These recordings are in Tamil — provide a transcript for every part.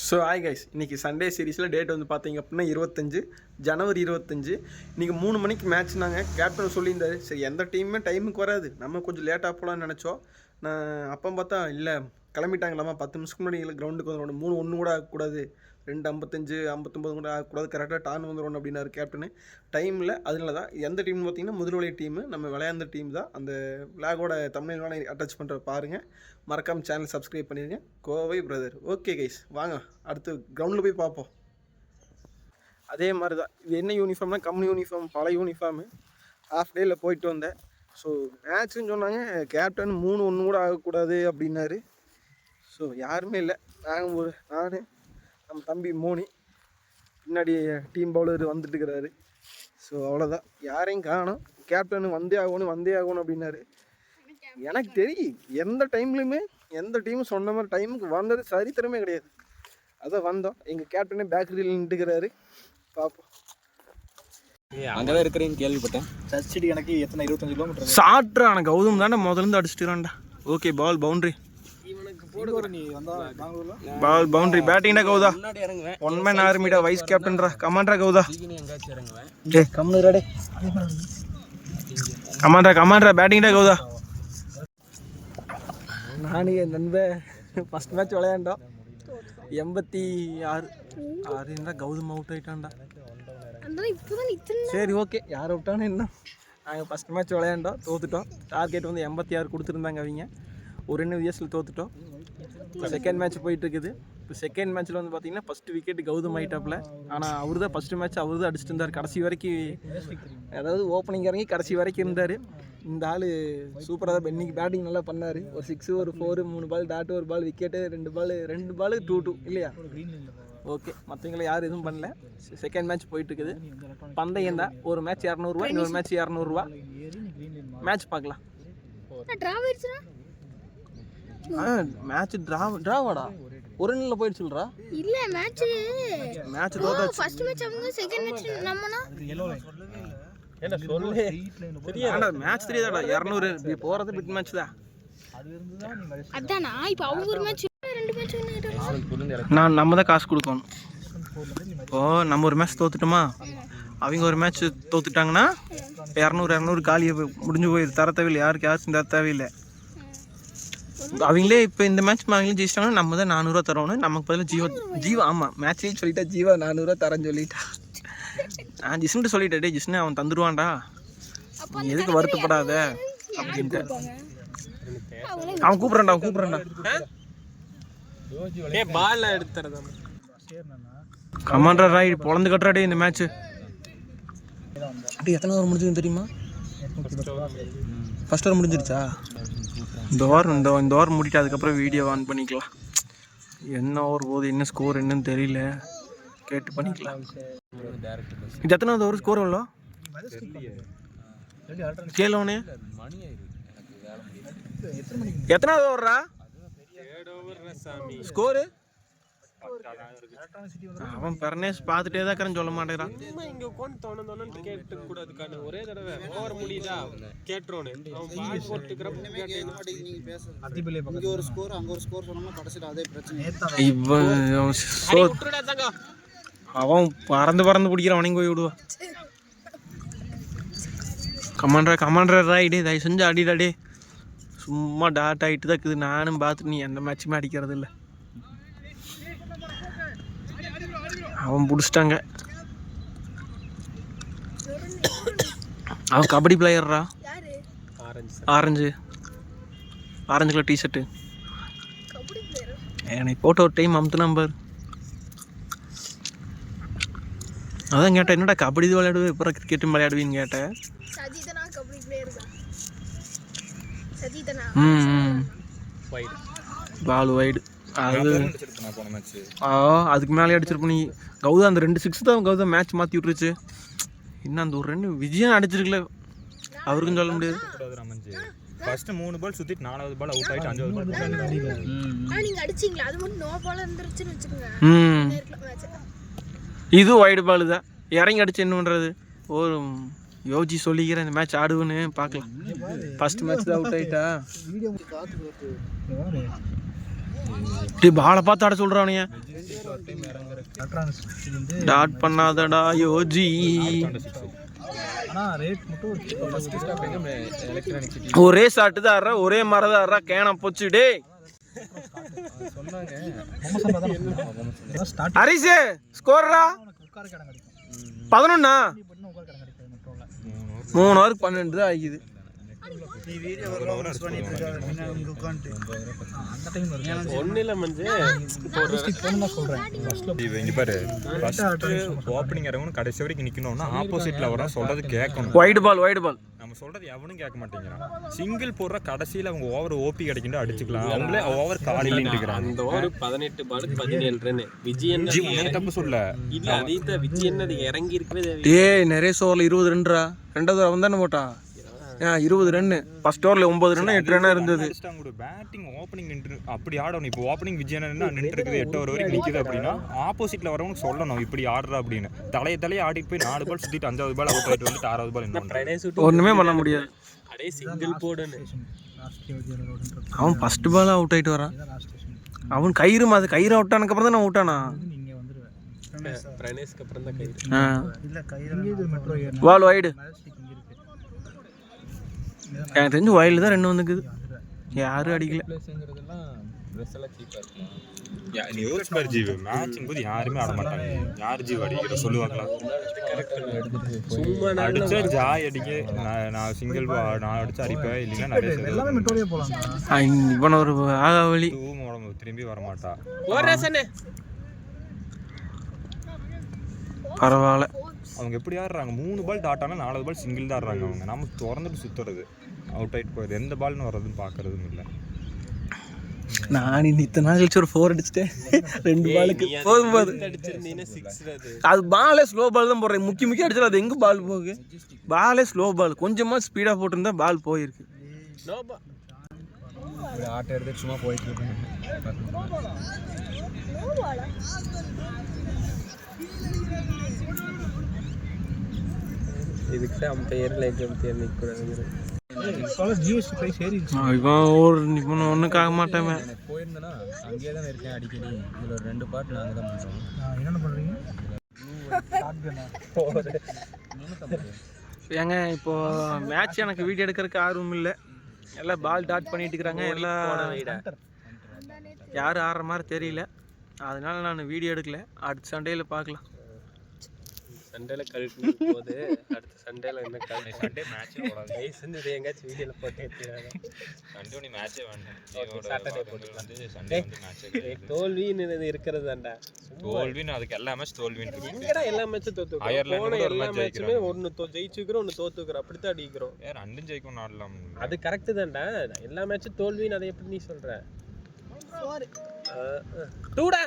ஸோ ஹாய் கைஸ், இன்றைக்கி சண்டே சீரீஸில் டேட் வந்து பார்த்தீங்க அப்படின்னா 25 ஜனவரி 25. இன்றைக்கி 3 மணிக்கு மேட்ச்னாங்க. கேப்டன் சொல்லியிருந்தாரு, சரி எந்த டீமுமே டைமுக்கு வராது, நம்ம கொஞ்சம் லேட்டாக போகலான்னு நினச்சோம். நான் அப்போ பார்த்தா இல்லை கிளம்பிட்டாங்களாமா. 10 நிமிஷத்துக்கு முன்னாடி இல்லை கிரவுண்டுக்கு வந்துடணும், 3-1 கூட ஆகக்கூடாது, 2:55 59 கூட ஆகக்கூடாது, கரெக்டாக டான் வந்துடணும் அப்படின்னாரு கேப்டனு. டைமில் அதனால தான் எந்த டீம்னு பார்த்தீங்கன்னா முதல்வழி டீமு, நம்ம விளையாண்ட டீம் தான். அந்த விளாகோட தமிழ் வேணா அட்டாச் பண்ணுற பாருங்கள். மறக்காமல் சேனல் சப்ஸ்கிரைப் பண்ணிடுங்க. கோவை பிரதர். ஓகே கைஸ், வாங்க அடுத்து கிரவுண்டில் போய் பார்ப்போம். அதே மாதிரி தான் இது என்ன யூனிஃபார்ம்னா கம்மி யூனிஃபார்ம், பழைய யூனிஃபார்மு. ஹாஃப் டேயில் போயிட்டு வந்தேன். ஸோ மேட்ச்சுன்னு சொன்னாங்க, கேப்டன் 3-1 கூட ஆகக்கூடாது அப்படின்னாரு. ஸோ யாருமே இல்லை, நான் நம்ம தம்பி மோனி, பின்னாடி டீம் பவுலர் வந்துட்டுருக்கிறாரு. ஸோ அவ்வளோதான், யாரையும் காணோம். கேப்டன் வந்தே ஆகணும் அப்படின்னாரு. எனக்கு தெரியும் எந்த டைம்லையுமே எந்த டீமும் சொன்ன மாதிரி டைமுக்கு வந்தது சரித்திரமே கிடையாது. அதான் வந்தோம். எங்கள் கேப்டனே பேக்கரியில் நின்றுக்கிறாரு, பார்ப்போம். அங்கே தான் இருக்கிறேன்னு கேள்விப்பட்டேன். சர்ச்சடி எனக்கு எத்தனை 25 கிலோமீட்டர் சாப்பிட்றான். கௌதம் தானே முதலேருந்து அடிச்சுட்டுறான்டா. Okay, ball boundary, ball boundary. பேட்டிங்டா கௌதா, 1 man army டா, வைஸ் கேப்டன்ரா, கமாண்டரா கௌதா. டேய் கம்னுடா, டேய் கமாண்டரா பேட்டிங்டா கௌதா. நானே என் நண்பன் ஃபஸ்ட் மேட்ச் விளையாண்டோம், 86 கௌதம் அவுட் ஆகிட்டான்டா. சரி ஓகே, யார் அவுட்டானு என்ன. நாங்கள் ஃபஸ்ட் மேட்ச் விளையாண்டோம், தோத்துட்டோம். டார்கெட் வந்து 86 கொடுத்துருந்தாங்க அவங்க. ஒரு 2 விஎஸில் தோத்துட்டோம். இப்போ செகண்ட் மேட்ச் போயிட்டுருக்குது. இப்போ செகண்ட் மேட்ச்சில் வந்து பார்த்தீங்கன்னா ஃபஸ்ட்டு விக்கெட் கௌதம் ஆகிட்டாப்பில். ஆனால் அவர் தான் ஃபஸ்ட்டு மேட்ச் அவர் தான் அடிச்சுட்டு இருந்தார் கடைசி வரைக்கும். அதாவது ஓப்பனிங் இறங்கி கடைசி வரைக்கும் இருந்தார். இந்த ஆள் சூப்பராக தான் இன்றைக்கி பேட்டிங் நல்லா பண்ணார். ஒரு 6 ஒரு 4 3 பால் டாட்டு, ஒரு பால் விக்கெட்டு, 2 பால் 2-2 இல்லையா. ஓகே, மற்றவங்கள யாரும் எதுவும் பண்ணல. செகண்ட் மேட்ச் போயிட்டுருக்குது. பந்தயம் தான், ஒரு மேட்ச் 200 ரூபா, இன்னொரு மேட்ச் 200 ரூபா. மேட்ச் பார்க்கலாம். மேட்ச் டிராவாடா, ஒரு நிலையில் போயிடுச்சுல்றா. இல்ல மேட்ச் தோத்தாச்சு. ஃபர்ஸ்ட் மேட்ச் அவங்க, செகண்ட் மேட்ச் நம்மனா. என்ன சொல்லு, தெரியாதா மேட்ச் தெரியாதாடா. 200 போறது பிட் மேட்ச் தான். அதானா இப்போ அவங்க ஒரு மேட்ச் 2 மேட்ச் வின். நம்ம தான் காசு கொடுக்கணும். இப்போ நம்ம ஒரு மேட்ச் தோத்துட்டோமா, அவங்க ஒரு மேட்ச் தோத்துட்டாங்கன்னா 200 காலியை முடிஞ்சு போயிடுது. தர தேவையில்லை, யாருக்கும் தர தேவையில்லை. அவங்களே இப்போ இந்த மேட்ச் அவங்களே ஜெயிச்சிட்டாங்கன்னா நம்ம தான் 400 ரூபா தரணும். நமக்கு பதிலாக ஜீவா ஆமாம் மேட்ச்லேயும் சொல்லிட்டா, ஜீவா 400 ரூபா தரேன்னு சொல்லிட்டா. நான் ஜிஷ்ணுட்டு சொல்லிட்டேன், டே ஜிஷ்ணு அவன் தந்துடுவான்டா, நீ எதுக்கு வருத்தப்படாத அப்படின்ட்டு. அவன் கூப்பிட்றான்டா. கமாண்டர் ராய் பொழந்து கட்டுறாடே இந்த மேட்ச்சு. அப்படி எத்தனை ஓவர் முடிஞ்சதுன்னு தெரியுமா? ஃபர்ஸ்ட் ஓவர் முடிஞ்சிருச்சா? இந்த ஓவர் முடிட்டு அதுக்கப்புறம் வீடியோ ஆன் பண்ணிக்கலாம். என்ன ஓவர் போகுது, என்ன ஸ்கோர் என்னன்னு தெரியல, கேட்டு பண்ணிக்கலாம். இது எத்தனாவது ஓவர், ஸ்கோர் எவ்வளோ கேளவனே? எத்தனாவது ஓவரா ஸ்கோரு? அவன் பெர்னேஸ் பார்த்துட்டே தான் இருக்கிறேன்னு சொல்ல மாட்டேங்கிறான். இங்க உட்காந்து தோணுன்னு கேட்டு கூடாதுக்கான ஒரே தடவை ஓவர் முடியுதா கேட்டுறோன்னு அவன் போட்டுக்கிறப்ப ஒரு ஸ்கோர் அங்க ஒரு ஸ்கோர் சொன்னோம்னா கடைசியில் அதே பிரச்சனை. அவன் பறந்து பிடிக்கிறான், அவனையும் போய் விடுவான். கமாண்டர் ராய்டே தயவு செஞ்சு அடிடாடே. சும்மா டாட் ஆகிட்டு தான் இருக்குது. நானும் பார்த்துட்டு நீ எந்த மேட்சுமே அடிக்கிறது இல்லை. அவன் பிடிச்சிட்டாங்க. அவன் கபடி பிளேயர்ரா, ஆரஞ்சு கலர் டிஷர்ட்டு. எனக்கு போட்ட ஒரு டைம் அமுத்து நம்பர். அதான் கேட்டேன், என்னடா கபடி இது விளையாடுவேன், இப்போ கிரிக்கெட்டும் விளையாடுவீன்னு கேட்டேன். பால் வைடு அது அதுக்கு மேலே அடிச்சிருப்ப நீ. கௌதம் அந்த 2 6 தான் கௌதம் மேட்ச் மாற்றி விட்டுருச்சு. இன்னும் அந்த ஒரு 2 விஜயம் அடிச்சிருக்கல, அவருக்கும் சொல்ல முடியாது. ஃபர்ஸ்ட் 3 பால் சுத்திட்டு 4வது பால் அவுட் ஆயிட்டு 5வது பால் நீங்க அடிச்சீங்களா? அது மட்டும் நோ பால் இருந்துருச்சுன்னு வெச்சுங்க. இது வைடு பால் தான், இறங்கி அடிச்சு என்ன பண்றது. ஒரு யோஜி சொல்லிக்கிறேன், இந்த மேட்ச் ஆடுவேன்னு பார்க்கலாம். ஃபர்ஸ்ட் மேட்ச் தான் அவுட் ஆயிட்டா. டேய் பாலை பார்த்து ஆட சொல்கிறானுங்க. டாட் பண்ணாதடா யோஜி. ஒரே ஷாட்டு தான் ஆடுற, ஒரே மாதிரி தான் ஆடுறா. கேன போச்சு டே ஹரிஷு. ஸ்கோர்டா 11. 3 ஓவருக்கு 12 தான் ஆகிக்குது. ஒன்னில மஞ்சு இங்க பாரு, ஃபர்ஸ்ட் ஓப்பனிங் இறங்கணும், கடைசி வரைக்கும் நிக்கணும்னா ஆப்போசிட்ல வர சொல்றது கேட்கணும். வைடு பால் நம்ம சொல்றது எவனும் கேட்க மாட்டேங்கிறான். சிங்கிள் போடுற கடைசியில அவங்க ஓவர் ஓபி கிடைக்கிட்டு அடிச்சுக்கலாம். அவங்களே ஓவர் காலையில இருக்கிறாங்க. அந்த ஓவர் 18 பாலுக்கு 17 ரன். விஜயன் தப்பு சொல்ல இல்ல, அதே விஜயன் அது இறங்கி இருக்கவே. டேய் நிறைய ஓவரில் 20 ரன்ரா. 2வது அவன் தானே போட்டான். 20 ரன்னு. ஃபர்ஸ்ட் ஓவரில் 9 ரன் 8 ரன்னா இருந்தது. பேட்டிங் ஓப்பனிங் நின்று அப்படி ஆடணும். இப்போ ஓப்பனிங் விஜயன் நின்று இருக்குது 8 ஓவர் வரைக்கும் நிற்குது அப்படின்னா ஆப்போசிட்ல வரவங்க சொல்லணும் இப்படி ஆடுறா அப்படின்னு. தலையை ஆடிட்டு போய் 4 பால் சுத்திட்டு 5வது பால் அவுட் ஆயிட்டு வந்துட்டு 6வது பால் என்ன ஒண்ணுமே பண்ண முடியாது. அடே சிங்கிள் போடுன்னு அவன் ஃபர்ஸ்ட் பால் அவுட் ஆயிட்டு வரான். அவன் கயிறு அவுட் ஆனதுக்கு அப்புறம் தான் நான் அவுட் ஆனா. பிரணேஷ்க்கு அப்புறம் தான் கயிறு. Ball wide. எனக்கு தெரிஞ்சு வயலில் தான் 2 வந்துக்குது. யாரும் அடிக்கல. நீ யோசிச்சு பாரு ஜீவ், மேட்சிங் போது யாருமே ஆட மாட்டாங்க. யார் ஜீவ் அடிக்கிற சொல்லுவாங்களா? சும்மா அடிச்சா ஜாய் அடிக்க. நான் சிங்கிள் நான் அடிச்சு அடிப்பேன். இல்லைன்னா நிறைய இவன் ஒரு ஆகாவளி திரும்பி வரமாட்டா. பரவாயில்ல. அவங்க எப்படி ஆடுறாங்க? 3 பால் டாட் ஆனால் 4வது பால் சிங்கிள் தான் ஆடுறாங்க. அவங்க நம்ம திறந்துட்டு சுற்றுறது, அவுட் ஆகிட்டு போகுது. எந்த பால்னு வர்றதுன்னு பார்க்கறதும் இல்லை. நான் இத்தனை நாள் கழிச்சு ஒரு 4 அடிச்சிட்டேன். 2 பாலுக்கு போதும். அது பாலே ஸ்லோ பால் தான் போடுறேன். முக்கிய அடிச்சாலும் அது எங்கே பால் போகுது? பாலே ஸ்லோ பால். கொஞ்சமாக ஸ்பீடாக போட்டிருந்தா பால் போயிருக்கு. ஆட்டை எடுத்து சும்மா போயிட்டு இருக்கேன். இதுக்கு அம்பையர் நிற்கக்கூடாது. இவன் ஒன்றுக்காக மாட்டேன். போயிருந்தேன்னா அங்கேயே தான் இருக்கேன் அடிக்கடி. இதில் 2 பார்ட் நாங்கள் தான் பண்ணுறோம். என்னென்ன பண்ணுறீங்க? ஏங்க இப்போ மேட்ச் எனக்கு வீடியோ எடுக்கிறதுக்கு ஆர்வம் இல்லை. எல்லாம் பால் டாட் பண்ணிட்டு இருக்கிறாங்க. எல்லாம் யாரும் ஆடுற மாதிரி தெரியல. அதனால நான் வீடியோ எடுக்கல. அடுத்த சண்டேயில் பார்க்கலாம். சண்டேல கழிட்டு போகுது. அடுத்த சண்டேல என்ன சண்டே மேட்ச் போடாது. செஞ்சது எங்கேயாச்சும் வீடியோல போட்டு சண்டே மேட்சே வேண்டாம். சாட்டர்டே போட்டு சண்டே மேட்ச் தோல்வின்னு இருக்கிறதாண்டா. தோல்வின்னு அதுக்கு எல்லா மேட்ச் தோல்வின்னு எங்கடா எல்லா மேட்சும் தோத்துக்கிறோம். போன எல்லா மேட்சுமே ஒன்று ஜெயிச்சுக்கிறோம், ஒன்று தோத்துக்கிறோம். அப்படித்தான் அடிக்கிறோம். வேற 2 ஜெயிக்கும் ஆடலாம். அது கரெக்டு தான்டா. எல்லா மேட்சும் தோல்வின்னு அதை எப்படி நீ சொல்ற? டூடா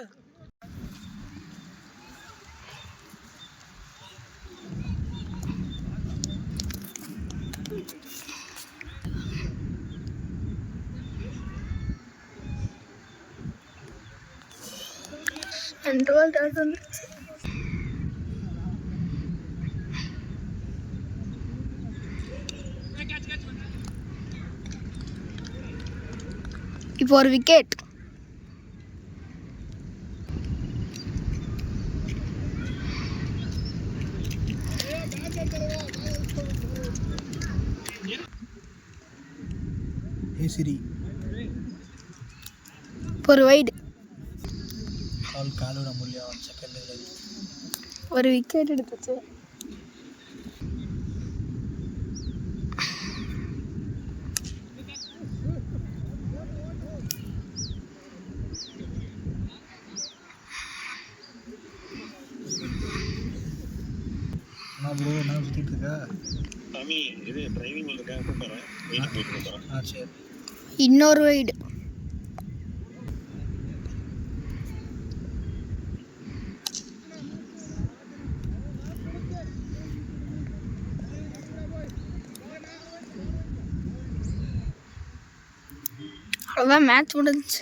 இப்போ ஒரு விக்கெட். சரி ஒரு வைடு. காலோட முடியும். ஒரு விக்கெட் எடுத்துச்சு. இன்னொரு வைடு. அவ்வளோதான், மேட்ச் முடிஞ்சுச்சு.